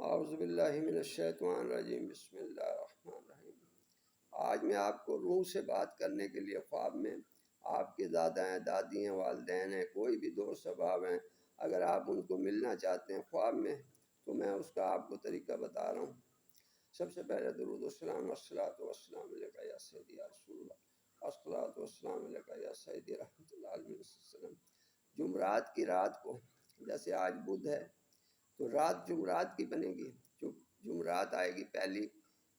اعوذ باللہ من الشیطان الرجیم، بسم اللہ الرحمن الرحیم۔ آج میں آپ کو روح سے بات کرنے کے لیے خواب میں آپ کے دادا ہیں، دادی ہیں، والدین ہیں، کوئی بھی دوست احباب ہیں، اگر آپ ان کو ملنا چاہتے ہیں خواب میں تو میں اس کا آپ کو طریقہ بتا رہا ہوں۔ سب سے پہلے درود والسلام، الصلاۃ والسلام علیکہ یا سیدی یا رسول اللہ، الصلاۃ والسلام علیکہ یا سیدی رحمۃ اللہ علیہ وسلم۔ جمعرات کی رات کو، جیسے آج بدھ ہے تو رات جمعرات کی بنے گی، جمعرات آئے گی پہلی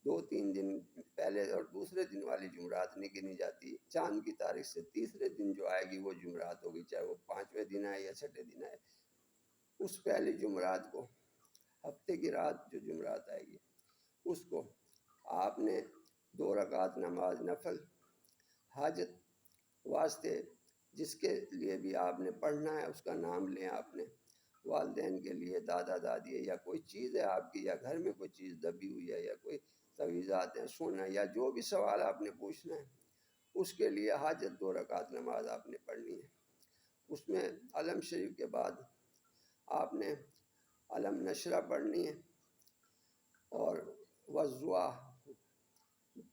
2-3 دن پہلے، اور دوسرے دن والی جمعرات نہیں گنی جاتی چاند کی تاریخ سے۔ تیسرے دن جو آئے گی وہ جمعرات ہوگی، چاہے وہ 5ویں دن آئے یا 6ٹھے دن آئے۔ اس پہلی جمعرات کو، ہفتے کی رات جو جمعرات آئے گی، اس کو آپ نے 2 رکعت نماز نفل حاجت واسطے، جس کے لیے بھی آپ نے پڑھنا ہے اس کا نام لیں آپ نے، والدین کے لیے، دادا دادی ہے، یا کوئی چیز ہے آپ کی، یا گھر میں کوئی چیز دبی ہوئی ہے، یا کوئی تعویذات ہیں، سونا، یا جو بھی سوال آپ نے پوچھنا ہے، اس کے لیے حاجت 2 رکعت نماز آپ نے پڑھنی ہے۔ اس میں علم شریف کے بعد آپ نے علم نشرہ پڑھنی ہے، اور وضوا،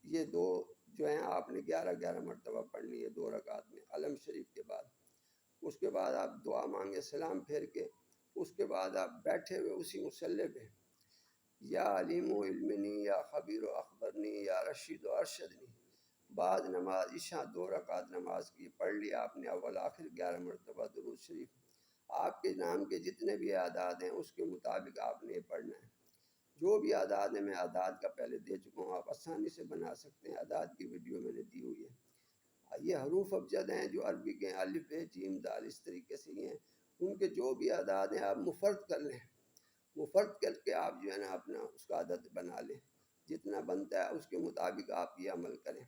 یہ 2 جو ہیں آپ نے 11 مرتبہ پڑھنی ہے 2 رکعت میں علم شریف کے بعد۔ اس کے بعد آپ دعا مانگے سلام پھیر کے، اس کے بعد آپ بیٹھے ہوئے اسی مصلی پہ یا علیم و علمنی، یا خبیر و اخبرنی، یا رشید و ارشدنی، بعد نماز عشاء 2 رکعت نماز کی پڑھ لی آپ نے، اول آخر 11 مرتبہ درود شریف۔ آپ کے نام کے جتنے بھی اعداد ہیں اس کے مطابق آپ نے یہ پڑھنا ہے۔ جو بھی اعداد ہیں، میں اعداد کا پہلے دے چکا ہوں، آپ آسانی سے بنا سکتے ہیں، اعداد کی ویڈیو میں نے دی ہوئی ہے۔ یہ حروف ابجد ہیں جو عربی کے، الف ب ج د، اس طریقے سے یہ ہیں، ان کے جو بھی اعداد ہیں آپ مفرد کر لیں، مفرد کر کے آپ جو ہے نا اپنا اس کا عدد بنا لیں، جتنا بنتا ہے اس کے مطابق آپ یہ عمل کریں۔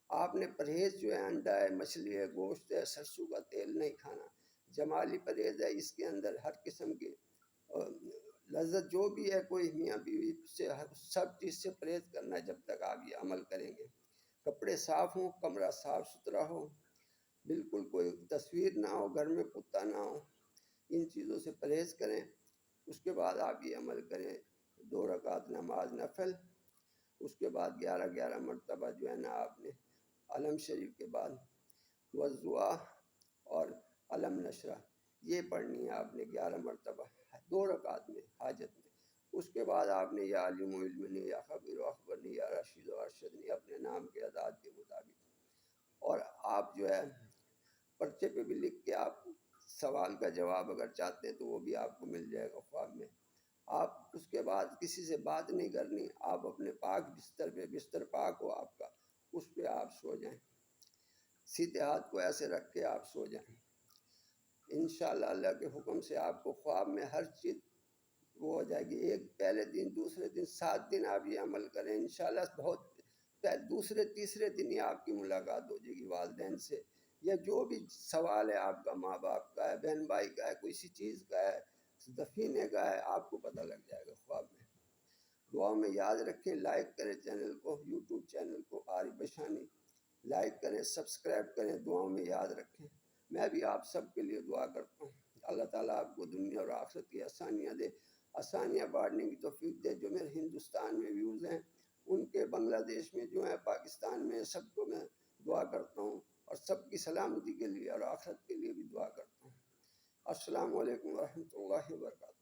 آپ نے پرہیز جو ہے، انڈا ہے، مچھلی ہے، گوشت ہے، سرسوں کا تیل نہیں کھانا، جمالی پرہیز ہے، اس کے اندر ہر قسم کی لذت جو بھی ہے، کوئی میاں بیوی سے سب چیز سے پرہیز کرنا ہے جب تک آپ یہ عمل کریں گے۔ کپڑے صاف ہوں، کمرہ صاف ستھرا ہو، بالکل کوئی تصویر نہ ہو، گھر میں کتا نہ ہو، ان چیزوں سے پرہیز کریں۔ اس کے بعد آپ یہ عمل کریں، 2 رکعت نماز نفل، اس کے بعد 11 مرتبہ جو ہے نا آپ نے علم شریف کے بعد وضوا اور علم نشرہ یہ پڑھنی ہے آپ نے 11 مرتبہ 2 رکعت میں حاجت میں۔ اس کے بعد آپ نے یا علیم و علمنی، یا خبیر و اخبرنی، یا رشید و ارشدنی اپنے نام کے اعداد کے مطابق، اور آپ جو ہے پرچے پہ بھی لکھ کے آپ سوال کا جواب اگر چاہتے ہیں تو وہ بھی آپ کو مل جائے گا خواب میں۔ آپ اس کے بعد کسی سے بات نہیں کرنی، آپ اپنے پاک بستر پہ، بستر پاک ہو آپ کا، اس پہ آپ سو جائیں، سیدھے ہاتھ کو ایسے رکھ کے آپ سو جائیں۔ انشاءاللہ اللہ کے حکم سے آپ کو خواب میں ہر چیز وہ ہو جائے گی۔ ایک پہلے دن، دوسرے دن، 7 دن آپ یہ عمل کریں، انشاءاللہ بہت دوسرے تیسرے دن ہی آپ کی ملاقات ہو جائے گی والدین سے، یا جو بھی سوال ہے آپ کا، ماں باپ کا ہے، بہن بھائی کا ہے، کسی چیز کا ہے، دفینے کا ہے، آپ کو پتہ لگ جائے گا خواب میں۔ دعاؤں میں یاد رکھیں، لائک کریں چینل کو، یوٹیوب چینل کو عارف بشانی، لائک کریں، سبسکرائب کریں، دعاؤں میں یاد رکھیں۔ میں بھی آپ سب کے لیے دعا کرتا ہوں، اللہ تعالیٰ آپ کو دنیا اور آخرت کی آسانیاں دے، آسانیاں بانٹنے کی توفیق دے۔ جو میرے ہندوستان میں ویوز ہیں، ان کے بنگلہ دیش میں جو ہیں، پاکستان میں، سب کو میں دعا کرتا ہوں، اور سب کی سلامتی کے لیے اور آخرت کے لیے بھی دعا کرتا ہوں۔ السلام علیکم ورحمۃ اللہ وبرکاتہ۔